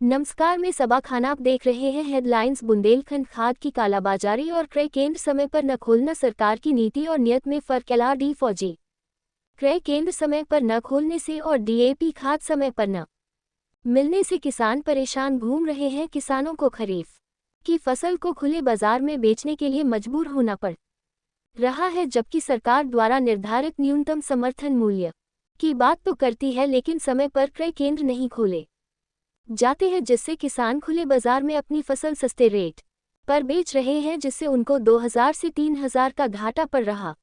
नमस्कार, मैं सबा खान। आप देख रहे हैं हेडलाइंस। बुंदेलखंड खाद की कालाबाजारी और क्रय केंद्र समय पर न खोलना, सरकार की नीति और नियत में फर्क। LRD फौजी क्रय केंद्र समय पर न खोलने से और DAP खाद समय पर न मिलने से किसान परेशान घूम रहे हैं। किसानों को खरीफ की फसल को खुले बाजार में बेचने के लिए मजबूर होना पड़ रहा है, जबकि सरकार द्वारा निर्धारित न्यूनतम समर्थन मूल्य की बात तो करती है, लेकिन समय पर क्रय केंद्र नहीं खोले जाते हैं, जिससे किसान खुले बाजार में अपनी फसल सस्ते रेट पर बेच रहे हैं, जिससे उनको 2000 से 3000 का घाटा पड़ रहा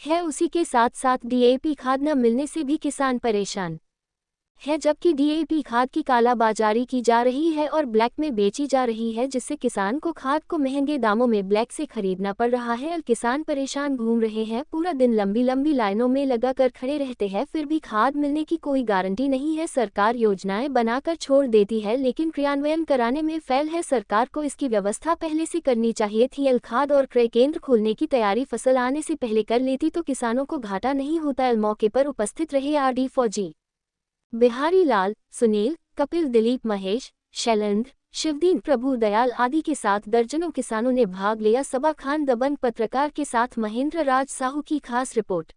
है। उसी के साथ साथ DAP खाद न मिलने से भी किसान परेशान है, जबकि DAP खाद की कालाबाजारी की जा रही है और ब्लैक में बेची जा रही है, जिससे किसान को खाद को महंगे दामों में ब्लैक से खरीदना पड़ रहा है और किसान परेशान घूम रहे हैं। पूरा दिन लंबी लंबी लाइनों में लगा कर खड़े रहते हैं, फिर भी खाद मिलने की कोई गारंटी नहीं है। सरकार योजनाएं बनाकर छोड़ देती है, लेकिन क्रियान्वयन कराने में फेल है। सरकार को इसकी व्यवस्था पहले से करनी चाहिए थी। खाद और क्रय केंद्र खोलने की तैयारी फसल आने से पहले कर लेती तो किसानों को घाटा नहीं होता। मौके पर उपस्थित रहे RD फौजी बिहारी लाल, सुनील, कपिल, दिलीप, महेश, शैलेंद्र, शिवदीन, प्रभु दयाल आदि के साथ दर्जनों किसानों ने भाग लिया। सबा खान दबंग पत्रकार के साथ महेंद्र राज साहू की खास रिपोर्ट।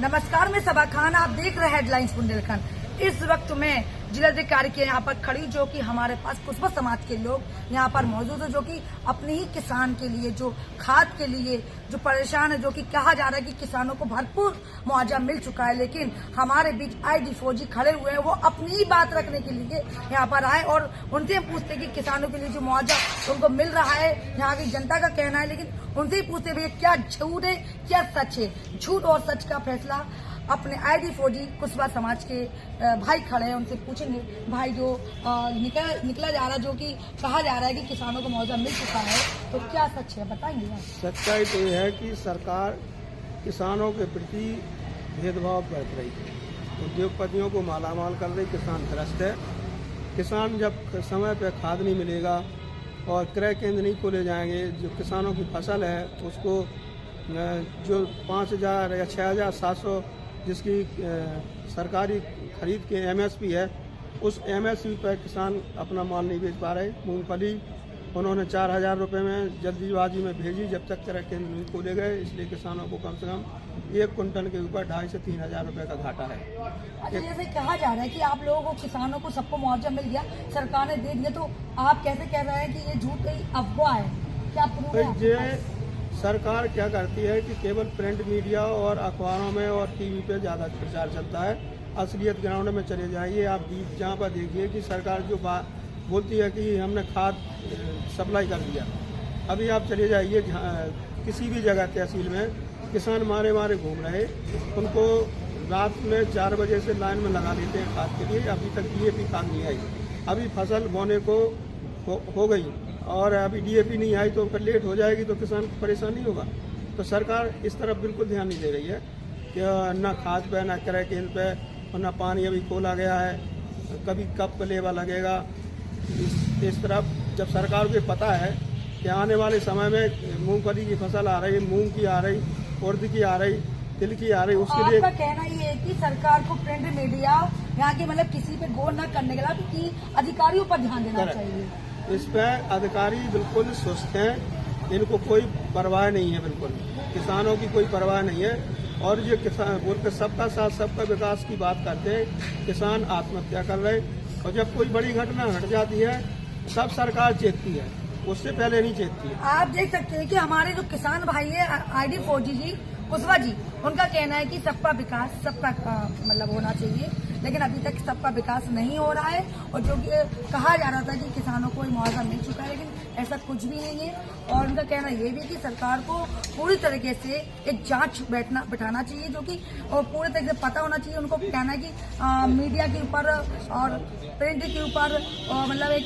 नमस्कार, मैं सबा खान। आप देख रहे हैं हेडलाइंस बुंदेलखंड। इस वक्त में जिलाधिकारी के यहाँ पर खड़ी, जो कि हमारे पास कुशवा समाज के लोग यहाँ पर मौजूद है, जो कि अपने ही किसान के लिए, जो खाद के लिए जो परेशान है, जो कि कहा जा रहा है कि किसानों को भरपूर मुआवजा मिल चुका है, लेकिन हमारे बीच RD फौजी खड़े हुए हैं। वो अपनी ही बात रखने के लिए यहाँ पर आए और उनसे पूछते कि किसानों के लिए जो मुआवजा उनको मिल रहा है, यहाँ की जनता का कहना है, लेकिन उनसे ही पूछते भैया क्या झूठ है क्या सच है। झूठ और सच का फैसला अपने RD फौजी कुशवा समाज के भाई खड़े हैं, उनसे पूछेंगे। भाई, जो निकला जा रहा है, जो कि कहा जा रहा है कि किसानों को मुआवजा मिल चुका है, तो क्या सच है, बताएंगे आप? सच्चाई तो ये है कि सरकार किसानों के प्रति भेदभाव बरत रही है, उद्योगपतियों को मालामाल कर रही, किसान त्रस्त है। किसान जब समय पर खाद नहीं मिलेगा और क्रय केंद्र नहीं खोले जाएंगे, जो किसानों की फसल है उसको जो 5000 या 6700 जिसकी सरकारी खरीद के MSP है, उस MSP पर किसान अपना माल नहीं बेच पा रहे। मूंगफली उन्होंने 4000 रुपये में जल्दीबाजी में भेजी, जब तक क्रय केंद्र नहीं खोले गए, इसलिए किसानों को कम से कम 1 कुंटल के ऊपर 2500 से 3000 रुपये का घाटा है। अच्छा, जैसे कहा जा रहा है कि आप लोगों को, किसानों को सबको मुआवजा मिल गया, सरकार ने दे दिया, तो आप कैसे कह रहे हैं कि ये झूठ नहीं अफवाह है? क्या प्रूफ है? सरकार क्या करती है कि केवल प्रिंट मीडिया और अखबारों में और TV पे ज़्यादा प्रचार चलता है। असलियत ग्राउंड में चले जाइए आप, जहाँ पर देखिए कि सरकार जो बोलती है कि हमने खाद सप्लाई कर दिया, अभी आप चले जाइए किसी भी जगह तहसील में किसान मारे घूम रहे, उनको रात में 4 बजे से लाइन में लगा देते हैं खाद के लिए। अभी तक DAP खाद नहीं आई। अभी फसल बोने को हो गई और अभी DAP नहीं आई तो फिर लेट हो जाएगी, तो किसान को परेशानी होगा। तो सरकार इस तरफ बिल्कुल ध्यान नहीं दे रही है कि न खाद पे, न क्रय केंद्र पे, और न पानी अभी खोला गया है, कभी कब लेवा लगेगा। इस तरफ जब सरकार को पता है कि आने वाले समय में मूंगफली की फसल आ रही, मूंग की आ रही, उड़द की आ रही, तिल की आ रही, उसके लिए आपका कहना ये है कि सरकार को प्रिंट मीडिया यहाँ के मतलब किसी पे गौर न करने के लिए अधिकारियों पर ध्यान देना चाहिए। इस पर अधिकारी बिल्कुल सुस्त हैं, इनको कोई परवाह नहीं है, बिल्कुल किसानों की कोई परवाह नहीं है। और ये किसान बोल के सबका साथ सबका विकास की बात करते हैं, किसान आत्महत्या कर रहे, और जब कोई बड़ी घटना घट जाती है तब सरकार चेतती है, उससे पहले नहीं चेतती है। आप देख सकते हैं कि हमारे जो किसान भाई है RD फौजी जी, कुशवा जी, उनका कहना है कि सबका विकास सबका मतलब होना चाहिए, लेकिन अभी तक सबका विकास नहीं हो रहा है। और जो कहा जा रहा था कि किसानों को मुआवजा मिल चुका है, लेकिन ऐसा कुछ भी नहीं है। और उनका कहना ये भी है कि सरकार को पूरी तरीके से एक जांच बैठाना चाहिए, जो कि और पूरे तरीके से पता होना चाहिए। उनको कहना है कि मीडिया के ऊपर और प्रिंट के ऊपर मतलब एक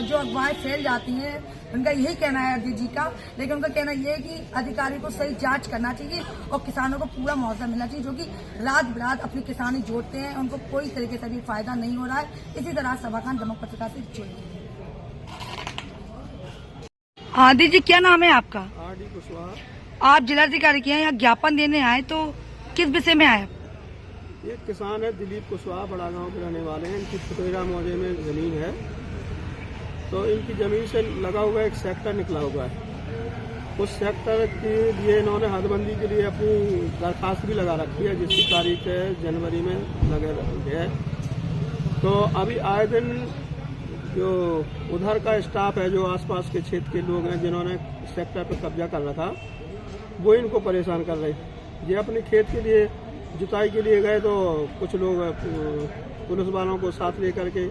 जो अफवाहें फैल जाती हैं, उनका यही कहना है अजय जी का, लेकिन उनका कहना यह है कि अधिकारी को सही जांच करना चाहिए और किसानों को पूरा मुआवजा मिलना चाहिए, जो कि रात बिरात अपनी किसानी जोड़ते हैं, उनको कोई तरीके से भी फायदा नहीं हो रहा है। इसी तरह सबा खान दमक पत्रकार से जुड़े। आदि जी, क्या नाम है आपका? आर.डी. कुशवाहा। आप जिलाधिकारी के यहाँ ज्ञापन देने आए, तो किस विषय में आए? एक किसान है दिलीप कुशवाहा, बड़ा गांव के रहने वाले हैं। इनकी फुटेरा मौजे में जमीन है, तो इनकी जमीन से लगा हुआ एक सेक्टर निकला हुआ है। उस सेक्टर के लिए इन्होंने हदबंदी के लिए अपनी दरखास्त भी लगा रखी है, जिसकी तारीख जनवरी में लगे है। तो अभी आए दिन जो उधर का स्टाफ है, जो आसपास के क्षेत्र के लोग हैं जिन्होंने सेक्टर पर कब्जा कर रखा, वो इनको परेशान कर रहे। ये अपने खेत के लिए जुताई के लिए गए, तो कुछ लोग पुलिस वालों को साथ लेकर के,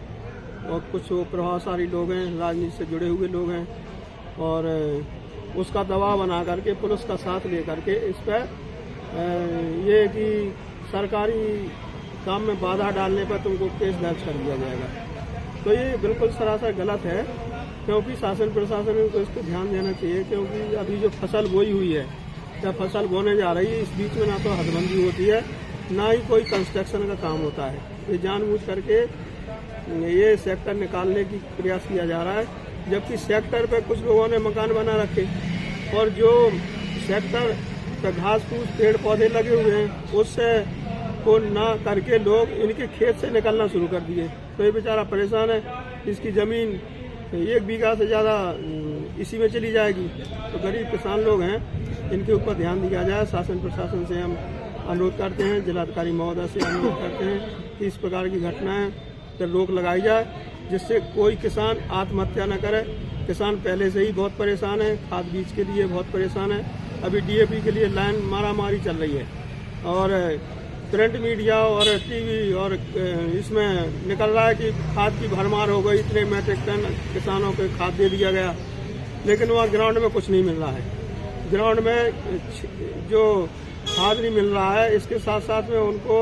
और कुछ प्रभावशाली लोग हैं, राजनीति से जुड़े हुए लोग हैं, और उसका दबाव बना करके पुलिस का साथ लेकर के इस पर ये कि सरकारी काम में बाधा डालने पर तुमको केस दर्ज कर दिया जाएगा। तो ये बिल्कुल सरासर गलत है, क्योंकि शासन प्रशासन को इस पर ध्यान देना चाहिए। क्योंकि अभी जो फसल बोई हुई है, जब फसल बोने जा रही है, इस बीच में ना तो हदबंदी होती है, ना ही कोई कंस्ट्रक्शन का काम होता है। ये जानबूझ करके ये सेक्टर निकालने की प्रयास किया जा रहा है, जबकि सेक्टर पे कुछ लोगों ने मकान बना रखे, और जो सेक्टर पे घास फूस पेड़ पौधे लगे हुए हैं, उससे को ना करके लोग इनके खेत से निकलना शुरू कर दिए। तो ये बेचारा परेशान है, इसकी ज़मीन 1 बीघा से ज़्यादा इसी में चली जाएगी। तो गरीब किसान लोग हैं, इनके ऊपर ध्यान दिया जाए। शासन प्रशासन से हम अनुरोध करते हैं, जिलाधिकारी महोदय से अनुरोध करते हैं कि इस प्रकार की घटनाएं पर रोक लगाई जाए, जिससे कोई किसान आत्महत्या न करे। किसान पहले से ही बहुत परेशान है, खाद बीज के लिए बहुत परेशान है। अभी DAP के लिए लाइन मारामारी चल रही है, और प्रिंट मीडिया और टीवी और इसमें निकल रहा है कि खाद की भरमार हो गई, इतने मैट्रिक टन किसानों को खाद दे दिया गया, लेकिन वहाँ ग्राउंड में कुछ नहीं मिल रहा है। ग्राउंड में जो खाद नहीं मिल रहा है, इसके साथ साथ में उनको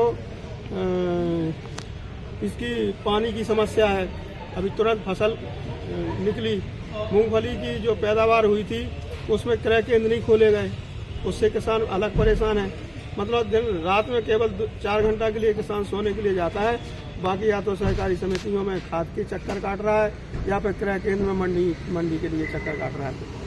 इसकी पानी की समस्या है। अभी तुरंत फसल निकली, मूंगफली की जो पैदावार हुई थी, उसमें क्रय केंद्र नहीं खोले गए, उससे किसान अलग परेशान है। मतलब दिन रात में केवल 4 घंटा के लिए किसान सोने के लिए जाता है, बाकी या तो सहकारी समितियों में खाद के चक्कर काट रहा है, या फिर क्रय केंद्र में मंडी के लिए चक्कर काट रहा है।